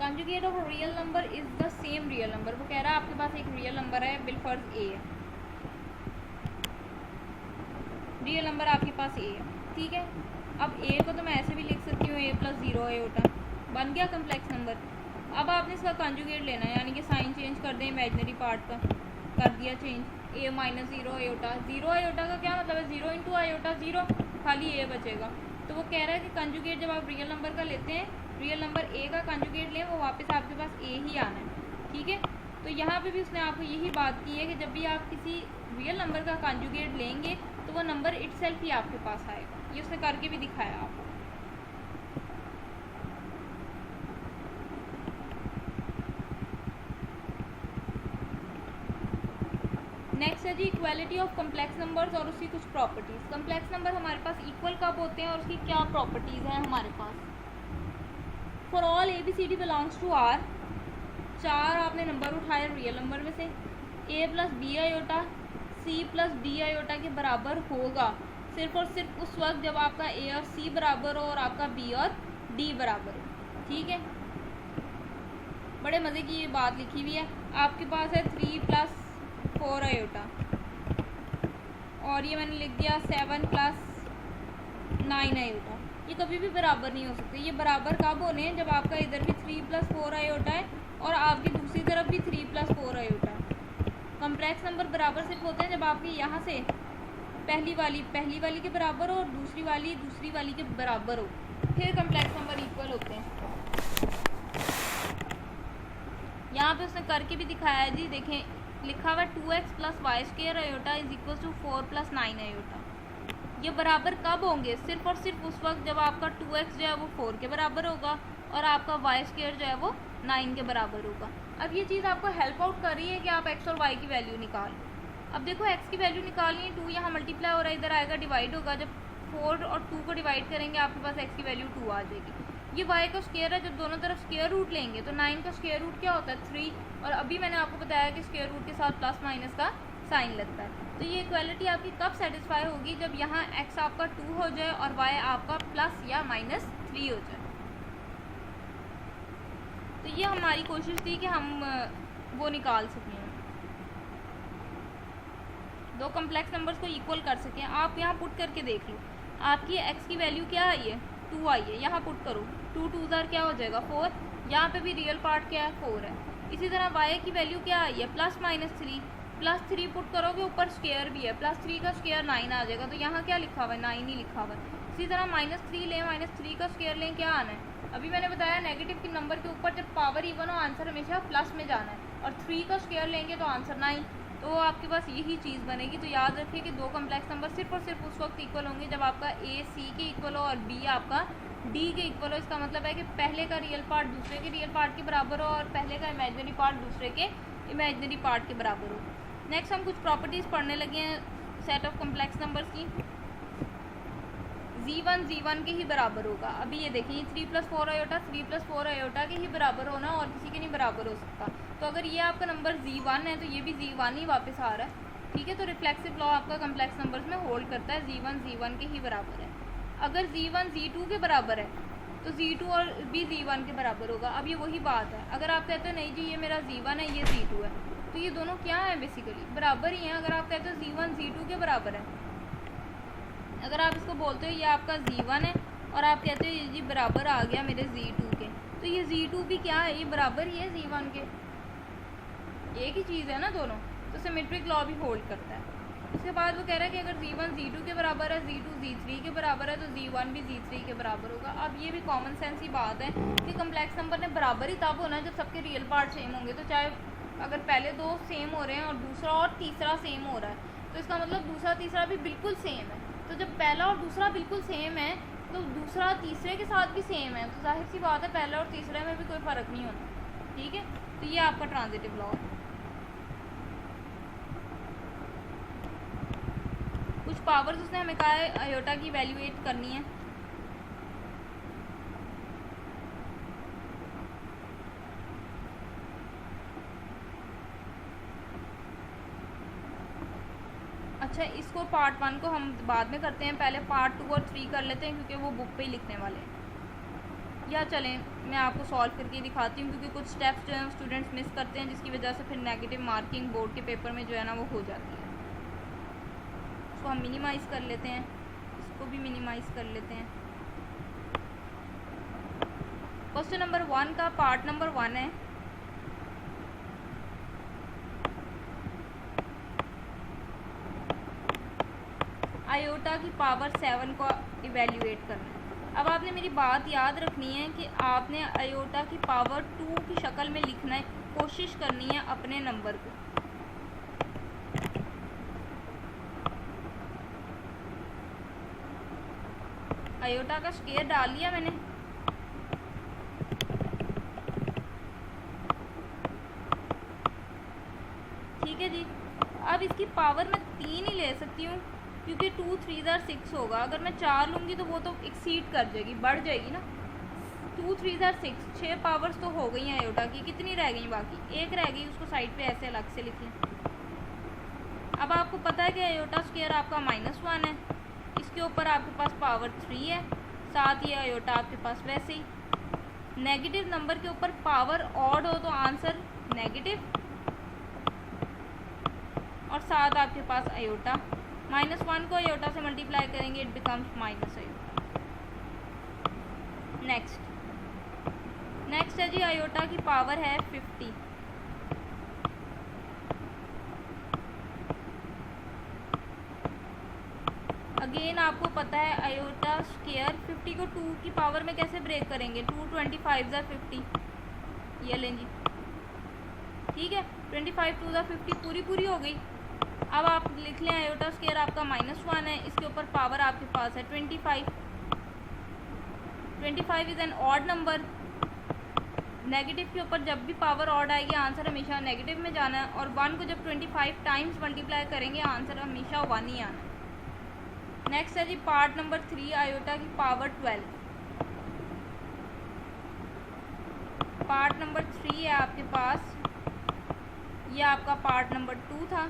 Conjugate of real number is the same real number. वो कह रहा है आपके पास एक रियल नंबर है, बिलफर्ज ए है, रियल नंबर आपके पास ए है, ठीक है। अब ए को तो मैं ऐसे भी लिख सकती हूँ a + 0 आयोटा, बन गया कम्प्लेक्स नंबर। अब आपने इसका कंजुगेट लेना है, यानी कि साइन चेंज कर दें इमेजिनरी पार्ट का, कर दिया चेंज, a - 0 आयोटा। 0 आयोटा का क्या मतलब है, 0 × आयोटा 0, खाली a बचेगा। तो वो कह रहा है कि कंजुगेट जब आप रियल नंबर का लेते हैं, रियल नंबर a का कंजुगेट लें, वो वापस आपके पास a ही आना है, ठीक है। तो यहाँ पे भी उसने आपको यही बात की है कि जब भी आप किसी रियल नंबर का कंजुगेट लेंगे तो वो नंबर इटसेल्फ ही आपके पास आएगा। ये उसने करके भी दिखाया आपको। नेक्स्ट है जी इक्वालिटी ऑफ कम्प्लेक्स नंबर्स और उसकी कुछ प्रॉपर्टीज़। कम्प्लेक्स नंबर हमारे पास इक्वल कब होते हैं और उसकी क्या प्रॉपर्टीज़ हैं हमारे पास। For all ABCD belongs to R, 4 आपने नंबर उठाए रियल नंबर में से, a + b iota c + d iota के बराबर होगा सिर्फ और सिर्फ उस वक्त जब आपका a और c बराबर हो और आपका b और d बराबर हो, ठीक है। बड़े मज़े की ये बात लिखी हुई है। आपके पास है 3 + 4 आयोटा, और ये मैंने लिख दिया 7 + 9 आयोटा। ये कभी भी बराबर नहीं हो सकते। ये बराबर कब होने हैं, जब आपका इधर भी 3 + 4 आयोटा है और आपकी दूसरी तरफ भी 3 + 4 आयोटा है। कम्प्लेक्स नंबर बराबर सिर्फ होते हैं जब आपके यहाँ से पहली वाली के बराबर हो और दूसरी वाली के बराबर हो, फिर कम्प्लेक्स नंबर इक्वल होते हैं। यहाँ पे उसने करके भी दिखाया है जी, देखें लिखा हुआ 2x + y² आयोटा = 4 + 9 आयोटा। ये बराबर कब होंगे, सिर्फ और सिर्फ उस वक्त जब आपका 2x जो है वो 4 के बराबर होगा और आपका y² जो है वो 9 के बराबर होगा। अब ये चीज़ आपको हेल्प आउट कर रही है कि आप x और y की वैल्यू निकाल। अब देखो x की वैल्यू निकालनी है, 2 यहाँ मल्टीप्लाई हो रहा है, इधर आएगा डिवाइड होगा। जब 4 और 2 को डिवाइड करेंगे आपके पास x की वैल्यू 2 आ जाएगी। ये y का स्क्वायर है, जब दोनों तरफ स्क्वायर रूट लेंगे तो 9 का स्क्वायर रूट क्या होता है 3, और अभी मैंने आपको बताया कि स्क्वायर रूट के साथ प्लस माइनस का साइन लगता है। तो ये इक्वालिटी आपकी कब सेटिस्फाई होगी, जब यहाँ x आपका 2 हो जाए और y आपका प्लस या -3 हो जाए। तो ये हमारी कोशिश थी कि हम वो निकाल सकें, दो कम्प्लेक्स नंबर्स को इक्वल कर सकें। आप यहाँ पुट करके देख लो, आपकी x की वैल्यू क्या आई है, 2 आई है। यहाँ पुट करो, 2 × 2 क्या हो जाएगा 4, यहाँ पे भी रियल पार्ट क्या है 4 है। इसी तरह y की वैल्यू क्या आई है +-3, +3 पुट करोगे, ऊपर स्क्वायर भी है, +3 का स्क्वायर 9 आ जाएगा। तो यहाँ क्या लिखा हुआ है 9 ही लिखा हुआ है। इसी तरह -3 लें, -3 का स्क्वायर लें, क्या आना है, अभी मैंने बताया नेगेटिव के नंबर के ऊपर जब पावर इवन हो आंसर हमेशा प्लस में जाना है, और 3 का स्क्वायर लेंगे तो आंसर 9, तो आपके पास यही चीज़ बनेगी। तो याद रखिए कि दो कम्प्लेक्स नंबर सिर्फ और सिर्फ उस वक्त इक्वल होंगे जब आपका a c के इक्वल हो और b आपका d के इक्वल हो। इसका मतलब है कि पहले का रियल पार्ट दूसरे के रियल पार्ट के बराबर हो और पहले का इमेजिनरी पार्ट दूसरे के इमेजिनरी पार्ट के बराबर हो। नेक्स्ट हम कुछ प्रॉपर्टीज़ पढ़ने लगे हैं सेट ऑफ कम्प्लेक्स नंबर्स की। z1 के ही बराबर होगा। अभी ये देखिए 3 + 4 आयोटा 3 + 4 आयोटा के ही बराबर होना और किसी के नहीं बराबर हो सकता। तो अगर ये आपका नंबर z1 है तो ये भी z1 ही वापस आ रहा है, ठीक है। तो रिफ्लेक्सिव लॉ आपका कम्प्लेक्स नंबर्स में होल्ड करता है, z1 के ही बराबर है। अगर z1 z2 के बराबर है तो z2 और भी z1 के बराबर होगा। अब ये वही बात है, अगर आप कहते हो नहीं जी ये मेरा z1 है ये z2 है, तो ये दोनों क्या है बेसिकली बराबर ही हैं। अगर आप कहते हो z1 z2 के बराबर है, अगर आप इसको बोलते हो ये आपका z1 है और आप कहते हो ये जी बराबर आ गया मेरे z2 के, तो ये z2 भी क्या है, ये बराबर ही है z1 के, एक ही चीज़ है ना दोनों। तो सिमेट्रिक लॉ भी होल्ड करता है। उसके बाद वो कह रहा है कि अगर z1 z2 के बराबर है, z2 z3 के बराबर है, तो z1 भी z3 के बराबर होगा। अब ये भी कॉमन सेंस ही बात है कि कम्प्लेक्स नंबर ने बराबर ही तब होना है जब सबके रियल पार्ट सेम होंगे। तो चाहे अगर पहले दो सेम हो रहे हैं और दूसरा और तीसरा सेम हो रहा है, तो इसका मतलब दूसरा तीसरा भी बिल्कुल सेम है। तो जब पहला और दूसरा बिल्कुल सेम है तो दूसरा तीसरे के साथ भी सेम है, तो जाहिर सी बात है पहले और तीसरे में भी कोई फ़र्क नहीं होता, ठीक है। तो ये आपका ट्रांजिटिव लॉ है। कुछ पावर्स उसने हमें कहा है आयोटा की वैल्यूएट करनी है। अच्छा, इसको पार्ट 1 को हम बाद में करते हैं, पहले पार्ट 2 और 3 कर लेते हैं क्योंकि वो बुक पे ही लिखने वाले हैं। या चलें मैं आपको सॉल्व करके दिखाती हूँ, क्योंकि कुछ स्टेप्स जो हैं स्टूडेंट्स मिस करते हैं, जिसकी वजह से फिर नेगेटिव मार्किंग बोर्ड के पेपर में जो है ना वो हो जाती है। इसको हम मिनिमाइज़ कर लेते हैं, इसको भी मिनिमाइज़ कर लेते हैं। क्वेश्चन नंबर 1 का पार्ट नंबर 1 है। आयोटा की पावर 7 को इवेल्युएट करना है। अब आपने मेरी बात याद रखनी है कि आपने आयोटा की पावर 2 की शक्ल में लिखना है, कोशिश करनी है अपने नंबर को। आयोटा का स्क्वायर डाल लिया मैंने। ठीक है जी। अब इसकी पावर मैं 3 ही ले सकती हूँ क्योंकि 2 3 6 होगा। अगर मैं 4 लूँगी तो वो तो एक्सीड कर जाएगी, बढ़ जाएगी ना। 2 3 6, 6 पावर्स तो हो गई हैं आयोटा की। कितनी रह गई बाकी? एक रह गई, उसको साइड पे ऐसे अलग से लिख लें। अब आपको पता है कि आयोटा स्क्वायर आपका -1 है, इसके ऊपर आपके पास पावर 3 है, साथ ही आयोटा आपके पास वैसे ही। नेगेटिव नंबर के ऊपर पावर ऑड हो तो आंसर नेगेटिव, और साथ आपके पास आयोटा। -1 को आयोटा से मल्टीप्लाई करेंगे, it becomes minus iota. Next है जी, आयोटा की पावर है 50। अगेन आपको पता है आयोटा स्क्वायर 50 को 2 की पावर में कैसे ब्रेक करेंगे? 2 25 = 50, ये लें जी। ठीक है, 25 2 = 50 पूरी हो गई। अब आप लिख लें आयोटा स्क्वायर आपका -1 है, इसके ऊपर पावर आपके पास है 25। 25 is an odd number. Negative के ऊपर जब भी पावर ऑड आएगी आंसर हमेशा नेगेटिव में जाना है, और 1 को जब 25 टाइम्स मल्टीप्लाई करेंगे आंसर हमेशा 1 ही आना है। नेक्स्ट है जी पार्ट नंबर 3, आयोटा की पावर 12। पार्ट नंबर 3 है आपके पास, ये आपका पार्ट नंबर 2 था।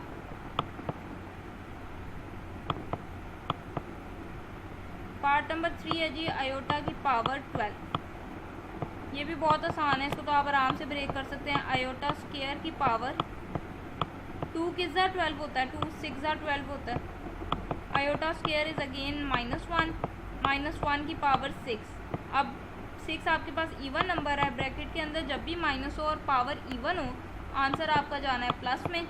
पार्ट नंबर 3 है जी आयोटा की पावर 12। ये भी बहुत आसान है, इसको तो आप आराम से ब्रेक कर सकते हैं। आयोटा स्क्वायर की पावर 2 किस ज़ा 12 होता है, 2 6 ज़ा 12 होता है। आयोटा स्क्वायर इज़ अगेन -1, -1 की पावर 6। अब 6 आपके पास इवन नंबर है, ब्रैकेट के अंदर जब भी माइनस हो और पावर इवन हो आंसर आपका जाना है प्लस में,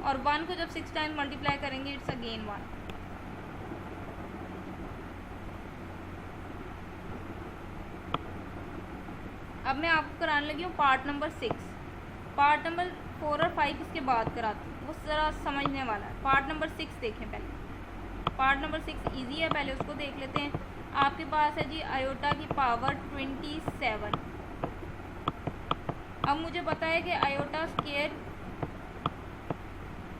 और 1 को जब 6 टाइम्स मल्टीप्लाई करेंगे इट्स अगेन 1। अब मैं आपको कराने लगी हूँ पार्ट नंबर 6। पार्ट नंबर 4 और 5 इसके बाद कराती हूँ, वो ज़रा समझने वाला है। पार्ट नंबर 6 देखें पहले। पार्ट नंबर 6 इजी है, पहले उसको देख लेते हैं। आपके पास है जी आयोटा की पावर 27। अब मुझे पता है कि आयोटा स्क्वायर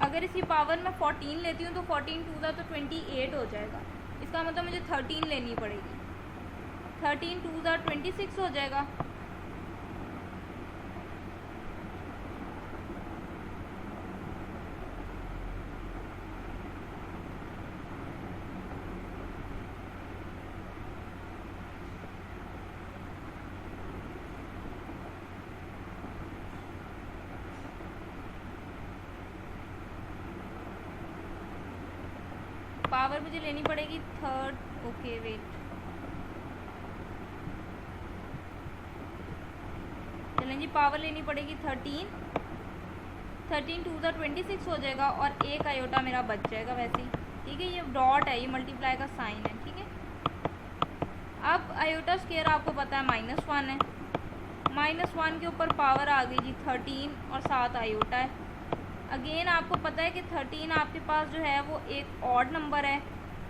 अगर इसकी पावर मैं 14 लेती हूँ तो 14 2 ज़ा तो 28 हो जाएगा। इसका मतलब मुझे 13 लेनी पड़ेगी। 13 2 ज़ा 26 हो जाएगा। पावर मुझे लेनी पड़ेगी ओके वेट, चलें जी। पावर लेनी पड़ेगी 13 2 ज़ा 26 हो जाएगा, और एक आयोटा मेरा बच जाएगा वैसे ही। ठीक है, ये डॉट है, ये मल्टीप्लाई का साइन है। ठीक है, अब आयोटा स्क्वायर आपको पता है -1 है, -1 के ऊपर पावर आ गई जी 13 और साथ आयोटा है। अगेन आपको पता है कि 13 आपके पास जो है वो एक ऑड नंबर है,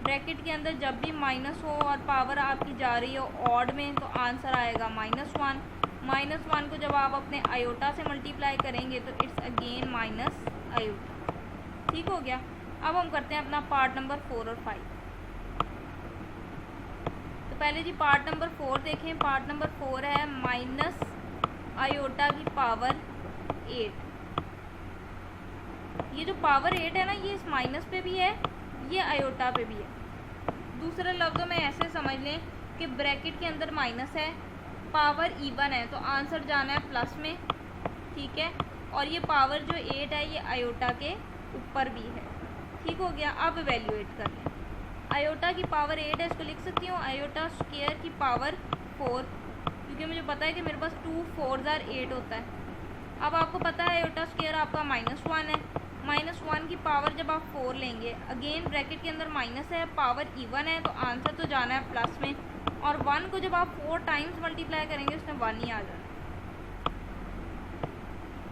ब्रैकेट के अंदर जब भी माइनस हो और पावर आपकी जा रही हो ऑड में तो आंसर आएगा -1। -1 को जब आप अपने आयोटा से मल्टीप्लाई करेंगे तो इट्स अगेन माइनस आयोटा। ठीक हो गया। अब हम करते हैं अपना पार्ट नंबर 4 और 5। तो पहले जी पार्ट नंबर 4 देखें। पार्ट नंबर 4 है माइनस आयोटा की पावर 8। ये जो पावर 8 है ना, ये इस माइनस पे भी है ये आयोटा पे भी है। दूसरे लफ्ज़ों में ऐसे समझ लें कि ब्रैकेट के अंदर माइनस है, पावर इवन है, तो आंसर जाना है प्लस में, ठीक है। और ये पावर जो 8 है ये आयोटा के ऊपर भी है, ठीक हो गया। अब इवेल्यूएट कर लें। आयोटा की पावर 8 है, इसको लिख सकती हूँ आयोटा स्क्वायर की पावर 4, क्योंकि मुझे पता है कि मेरे पास 2 4 8 होता है। अब आपको पता है आयोटा स्क्वायर आपका -1 है। -1 की पावर जब आप 4 लेंगे, अगेन ब्रैकेट के अंदर माइनस है, पावर इवन है, तो आंसर तो जाना है प्लस में। और 1 को जब आप 4 टाइम्स मल्टीप्लाई करेंगे उसमें 1 ही आ जाना है।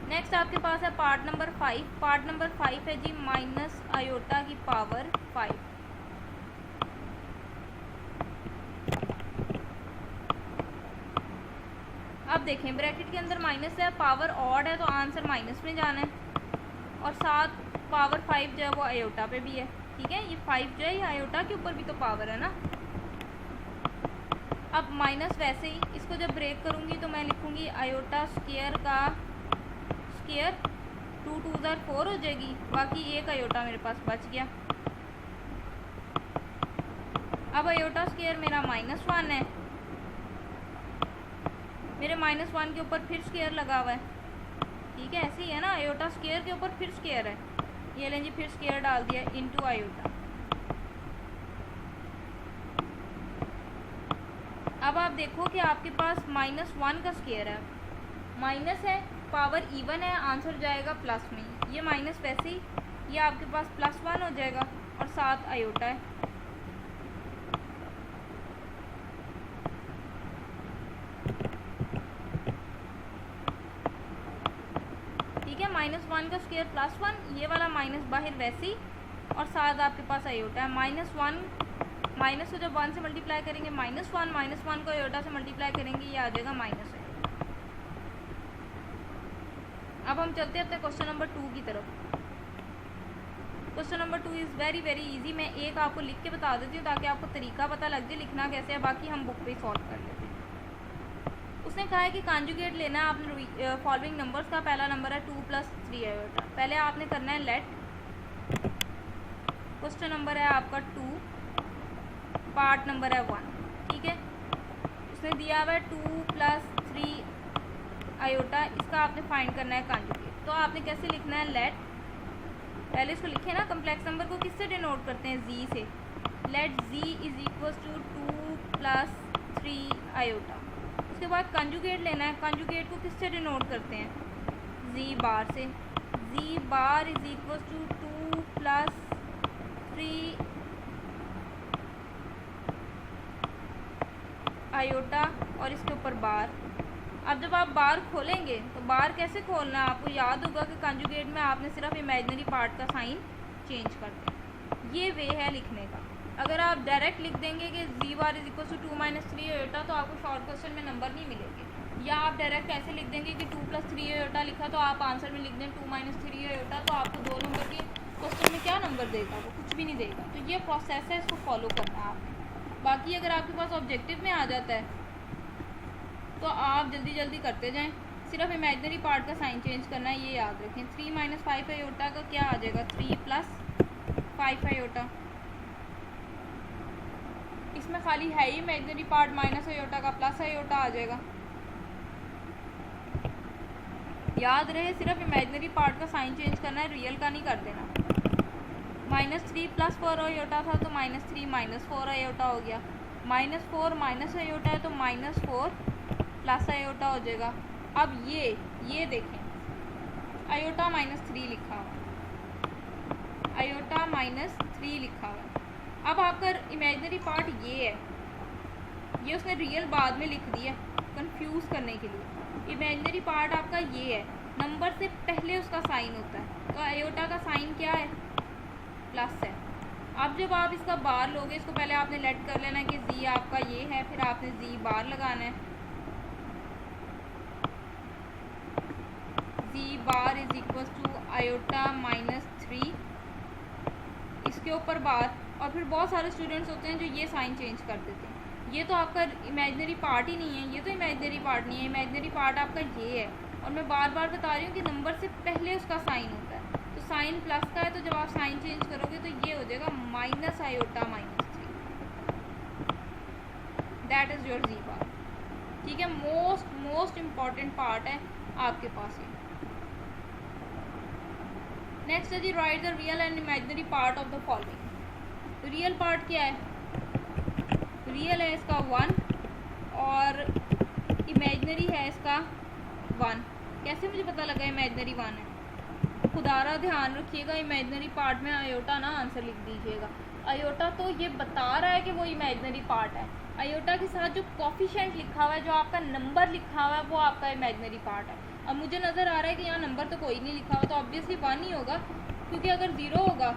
नेक्स्ट आपके पास है पार्ट नंबर 5। पार्ट नंबर 5 है जी माइनस आयोटा की पावर 5। अब देखें ब्रैकेट के अंदर माइनस है, पावर ऑड है, तो आंसर माइनस में जाना है। और साथ पावर 5 जो है वो आयोटा पे भी है, ठीक है। ये 5 जो है ये आयोटा के ऊपर भी तो पावर है ना। अब माइनस वैसे ही इसको जब ब्रेक करूँगी तो मैं लिखूँगी आयोटा स्क्वायर का स्क्वायर, 2 2 4 हो जाएगी, बाकी एक आयोटा मेरे पास बच गया। अब आयोटा स्क्वायर मेरा -1 है, मेरे -1 के ऊपर फिर स्क्वायर लगा हुआ है, ठीक है। ऐसे ही है ना, आयोटा स्क्वायर के ऊपर फिर स्क्वायर है, ये लें जी फिर स्क्वायर डाल दिया इनटू आयोटा। अब आप देखो कि आपके पास -1 का स्क्वायर है, माइनस है, पावर इवन है, आंसर जाएगा प्लस में। ये माइनस वैसे ही ये आपके पास +1 हो जाएगा और साथ आयोटा है। ठीक है, -1 का स्क्वायर +1, ये वाला माइनस बाहर वैसे ही, और साथ आपके पास आयोटा है। -1 माइनस को जब 1 से मल्टीप्लाई करेंगे -1 को आयोटा से मल्टीप्लाई करेंगे, ये आ जाएगा -1। अब हम चलते हैं क्वेश्चन नंबर 2 की तरफ। Question number 2 is very very easy. मैं एक आपको लिख के बता देती हूँ ताकि आपको तरीका पता लग जाए लिखना कैसे है, बाकी हम बुक पे सॉल्व कर लेते हैं। उसने कहा है कि कॉन्जुगेट लेना है आपने फॉलोइंग नंबर्स का। पहला नंबर है 2 + 3 आयोटा। पहले आपने करना है लेट, क्वेश्चन नंबर है आपका 2, पार्ट नंबर है 1, ठीक है। उसने दिया हुआ है 2 + 3 आयोटा, इसका आपने फाइंड करना है कॉन्जुगेट। तो आपने कैसे लिखना है लेट, पहले इसको लिखे ना, कम्प्लेक्स नंबर को किससे डिनोट करते हैं, जी से। Let z = 2 + 3 iota. उसके बाद कॉन्जुगेट लेना है, कॉन्जुगेट को किससे डिनोट करते हैं, z बार से। z बार = 2 + 3 आयोटा और इसके ऊपर बार। अब जब आप बार खोलेंगे तो बार कैसे खोलना है, आपको याद होगा कि कॉन्जुगेट में आपने सिर्फ इमेजिनरी पार्ट का साइन चेंज कर दें। ये वे है लिखने का। अगर आप डायरेक्ट लिख देंगे कि z बार = 2 - 3 आयोटा, तो आपको शॉर्ट क्वेश्चन में नंबर नहीं मिलेंगे। या आप डायरेक्ट ऐसे लिख देंगे कि 2 + 3 आयोटा लिखा, तो आप आंसर में लिख दें 2 - 3 आयोटा, तो आपको 2 नंबर के क्वेश्चन में क्या नंबर देगा, वो कुछ भी नहीं देगा। तो ये प्रोसेस है, इसको फॉलो करना है आपने। बाकी अगर आपके पास ऑब्जेक्टिव में आ जाता है तो आप जल्दी जल्दी करते जाएं, सिर्फ इमेजिनरी पार्ट का साइन चेंज करना है, ये याद रखें। 3 - 5 आयोटा का क्या आ जाएगा, 3 + 5 आयोटा। इसमें खाली है ही इमेजिनरी पार्ट, माइनस आयोटा का प्लस आयोटा आ जाएगा। याद रहे सिर्फ इमेजिनरी पार्ट का साइन चेंज करना है, रियल का नहीं कर देना। -3 + 4 आयोटा था तो -3 - 4 आयोटा हो गया। -4 माइनस आयोटा है तो -4 प्लस आयोटा हो जाएगा। अब ये देखें, आयोटा -3 लिखा हुआ, आयोटा -3 लिखा हुआ। अब आपका इमेजिनरी पार्ट ये है, ये उसने रियल बाद में लिख दिया कंफ्यूज करने के लिए। इमेजिनरी पार्ट आपका ये है, नंबर से पहले उसका साइन होता है, तो आयोटा का साइन क्या है, प्लस है। अब जब आप इसका बार लोगे, इसको पहले आपने लेट कर लेना है कि जी आपका ये है, फिर आपने जी बार लगाना है। जी बार = आयोटा -3, इसके ऊपर बार। और फिर बहुत सारे स्टूडेंट्स होते हैं जो ये साइन चेंज कर देते हैं। ये तो आपका इमेजिनरी पार्ट ही नहीं है, ये तो इमेजिनरी पार्ट नहीं है, इमेजिनरी पार्ट आपका ये है। और मैं बार बार बता रही हूँ कि नंबर से पहले उसका साइन होता है, तो साइन प्लस का है तो जब आप साइन चेंज करोगे तो ये हो जाएगा minus iota minus 3, that is your z bar. ठीक है, मोस्ट इम्पॉर्टेंट पार्ट है आपके पास ये। नेक्स्ट है जी, write the real and imaginary part of the following. Real part क्या है? रियल है इसका 1 और इमेजिनरी है इसका 1। कैसे मुझे पता लगा इमेजिनरी 1 है? खुदारा ध्यान रखिएगा, इमेजिनरी पार्ट में आयोटा ना आंसर लिख दीजिएगा। आयोटा तो ये बता रहा है कि वो इमेजिनरी पार्ट है, आयोटा के साथ जो कोफिशिएंट लिखा हुआ है, जो आपका नंबर लिखा हुआ है, वो आपका इमेजिनरी पार्ट है। अब मुझे नज़र आ रहा है कि यहाँ नंबर तो कोई नहीं लिखा हुआ, तो ऑब्वियसली 1 ही होगा, क्योंकि अगर 0 होगा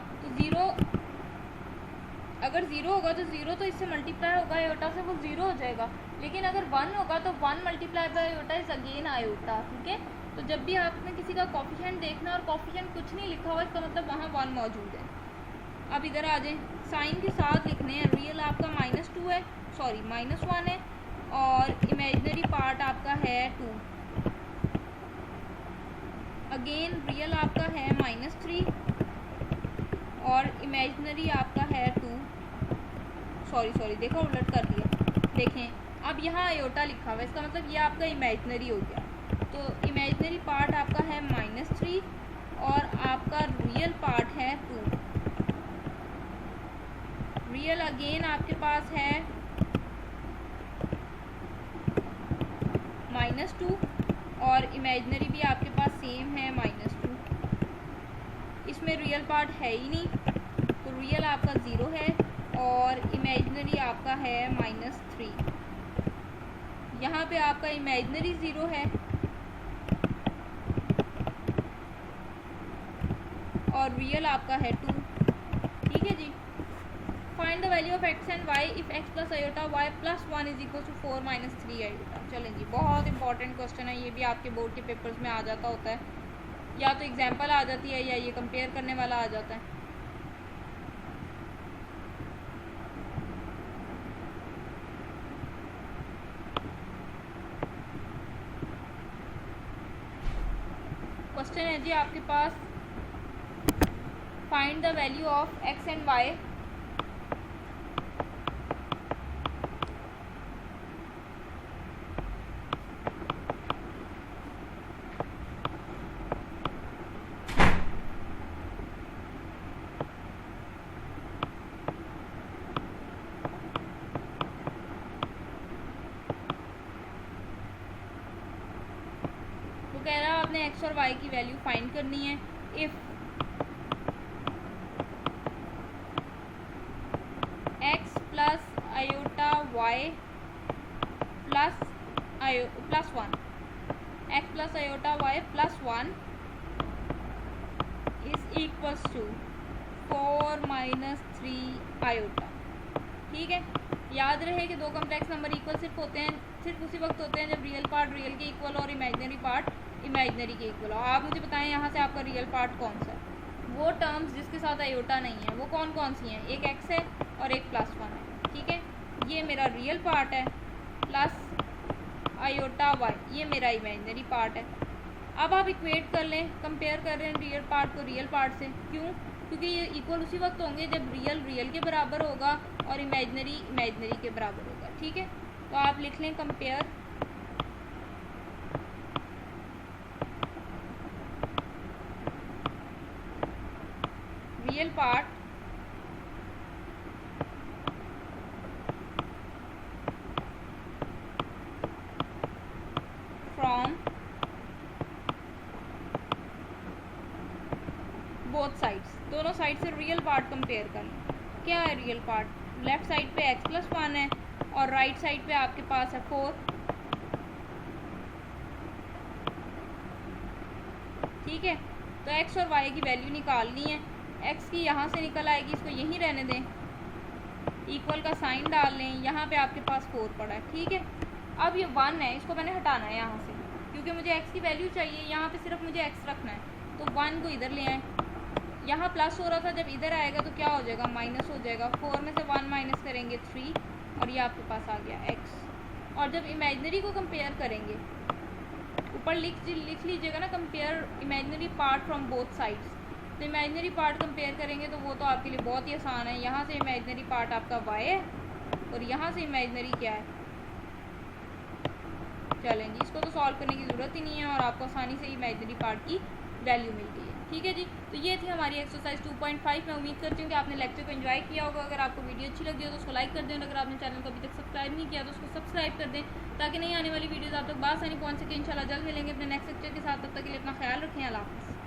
तो 0 तो इससे मल्टीप्लाई होगा आयोटा से, वो 0 हो जाएगा। लेकिन अगर 1 होगा तो 1 multiply by iota is again iota. ठीक है, तो जब भी आपने किसी का कोफिशिएंट देखना और कोफिशिएंट कुछ नहीं लिखा हुआ, इसका मतलब वहाँ 1 मौजूद है। अब इधर आ जाए, साइन के साथ लिखने हैं। रियल आपका -2 है, सॉरी -1 है, और इमेजिनरी पार्ट आपका है 2। अगेन रियल आपका है -3 और इमेजिनरी आपका है 2। सॉरी देखो उलट कर दिया। देखें अब यहाँ आयोटा लिखा हुआ है, इसका मतलब ये आपका इमेजिनरी हो गया। तो इमेजिनरी पार्ट आपका है -3 और आपका रियल पार्ट है 2। रियल अगेन आपके पास है -2 और इमेजिनरी भी आपके पास सेम है -2। इसमें रियल पार्ट है ही नहीं, तो रियल आपका 0 है और इमेजिनरी आपका है -3। यहाँ पे आपका इमेजिनरी 0 है और रियल आपका है 2। ठीक है जी। Find the value of x and y if x plus iota y plus 1 is equal to 4 minus 3 iota. चलें जी, बहुत इंपॉर्टेंट क्वेश्चन है, ये भी आपके बोर्ड के पेपर्स में आ जाता होता है, या तो एग्जाम्पल आ जाती है या ये कंपेयर करने वाला आ जाता है। क्वेश्चन है जी आपके पास, find the value of x and y कह रहा है आपने x और y की वैल्यू फाइंड करनी है। If x plus iota y plus 1, x plus iota y plus 1 is equals to 4 minus 3 iota. ठीक है, याद रहे कि दो कम्प्लेक्स नंबर इक्वल सिर्फ उसी वक्त होते हैं जब रियल पार्ट रियल के इक्वल और इमेजिनरी पार्ट इमेजिनरी के इक्वल हो। आप मुझे बताएं यहाँ से आपका रियल पार्ट कौन सा है? वो टर्म्स जिसके साथ आयोटा नहीं है वो कौन कौन सी हैं? एक x है और एक +1 है। ठीक है, ये मेरा रियल पार्ट है, प्लस आयोटा y ये मेरा इमेजिनरी पार्ट है। अब आप इक्वेट कर लें, कंपेयर कर रहे हैं रियल पार्ट को रियल पार्ट से। क्यों? क्योंकि ये इक्वल उसी वक्त होंगे जब रियल रियल के बराबर होगा और इमेजिनरी इमेजिनरी के बराबर होगा। ठीक है, तो आप लिख लें compare real part from both sides. दोनों साइड से रियल पार्ट कंपेयर कर लें। क्या है रियल पार्ट? लेफ्ट साइड पे x प्लस 1 है और राइट साइड पे आपके पास है 4। ठीक है, तो x और y की वैल्यू निकालनी है। x की यहाँ से निकल आएगी, इसको यहीं रहने दें, इक्वल का साइन डाल लें, यहाँ पे आपके पास 4 पड़ा है। ठीक है, अब ये 1 है, इसको मैंने हटाना है यहाँ से क्योंकि मुझे x की वैल्यू चाहिए, यहाँ पे सिर्फ मुझे x रखना है, तो 1 को इधर ले आए। यहाँ प्लस हो रहा था, जब इधर आएगा तो क्या हो जाएगा? माइनस हो जाएगा। 4 में से 1 माइनस करेंगे 3 और ये आपके पास आ गया x। और जब इमेजिनरी को कंपेयर करेंगे, ऊपर लिख लीजिएगा ना, compare imaginary part from both sides. तो इमेजिनरी पार्ट कंपेयर करेंगे तो वो तो आपके लिए बहुत ही आसान है। यहाँ से इमेजिनरी पार्ट आपका y है और यहाँ से इमेजिनरी क्या है, चलें जी, इसको तो सॉल्व करने की ज़रूरत ही नहीं है और आपको आसानी से इमेजिनरी पार्ट की वैल्यू मिल गई है। ठीक है जी, तो ये थी हमारी एक्सरसाइज 2.5। मैं उम्मीद करती हूँ कि आपने लेक्चर को एंजॉय किया होगा। अगर आपको वीडियो अच्छी लगी हो तो उसको लाइक कर दें और अगर आपने चैनल को अभी तक सब्सक्राइब नहीं किया तो उसको सब्सक्राइब कर दें ताकि नई आने वाली वीडियोज़ आप तक बासानी पहुँच सके। इंशाल्लाह जल्द मिलेंगे अपने नेक्स्ट लेक्चर के साथ। तब तक के लिए अपना ख्याल रखें। अल्लाह हाफ़िज़।